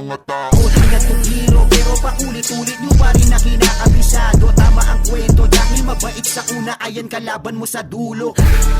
mga tao. Hanggang tuhiro pero paulit-ulit nyo pa rin na kinakabisado. Tama ang kwento dahil mabait sa una, ayan kalaban mo sa dulo.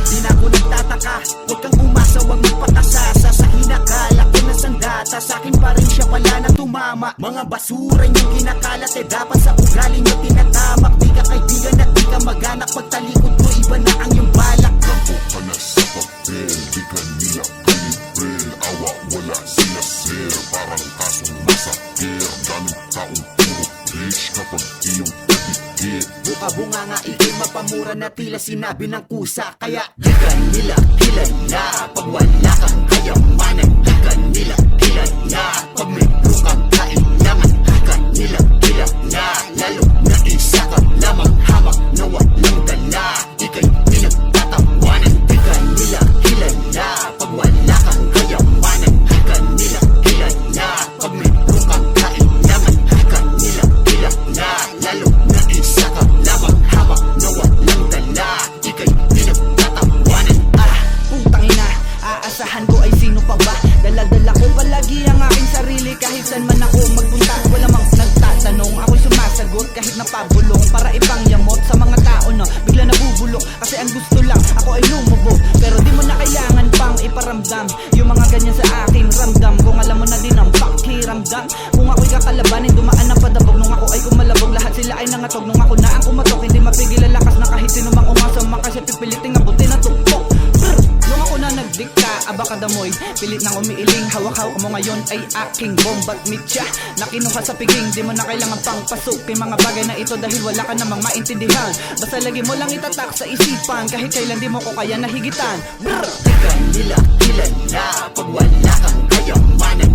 Di na ako nagtataka, huwag kang umasa, huwag magpakasasa sa hinakala ko na sandata. Sa akin pa rin siya pala na tumama. Mga basura yung kinakalat dapat sa ugali nyo tinatamak. Di ka kaibigan at di ka mag-anak, pagtalikod mo iba na ang iyong balak. Ako ka na sa papel, di ka nila kalibrel. Awa wala sila sir, parang kasong masakir. Daming taong puro rich kapag iyong patikit. Buka-bunga nga ikay mapamura na tila sinabi ng kusa. Kaya di ka nila kilala pag wala kang kayamanan. Di ka nila kilala pag meron kang kailangan. Di ka nila kilala lalo na isa ka lamang hamak na walang dala. Ika'y pinagtatawanan. Di ka nila kilala pag wala kang kayamanan. Di ka nila kilala pag meron kang kailangan. Di ka nila kilala lalo na isa ka lamang hamak na walang dala. Ika'y pinagtatawanan. Putang ina, aasahan ko ay sino pa ba? Dala-dala ko palagi ang aking sarili kahit saan man ako magpunta. Wala mang nagtatanong, ako'y sumasagot kahit napabulong para ipangyamot sa mga tao na bigla nabubulok. Kasi ang gusto lang, ako ay lumubog. Pero di mo na kailangan pang iparamdam yung mga ganyan sa aking ramdam. Kung alam mo na din ang pakiramdam, kung ako'y kakalabanin, dumaan ang padabog. Nung ako ay kumalabog, lahat sila ay nangatog. Nung ako na ang kumatok, hindi mapigil ang lakas na kahit sino mang umasama. Kasi pipiliting abutin na tuktok. Nung ako na nagdikta, abakadamoy, pilit nang umiiling. Hawak-hawak mo ngayon ay aking bomba't mitya na kinuha sa piging. Di mo na kailangan pang pasukin mga bagay na ito dahil wala ka namang maintindihan. Basta lagi mo lang itatak sa isipan kahit kailan di mo ko kaya nahigitan. Di ka nila kilala pag wala kang kayamanan.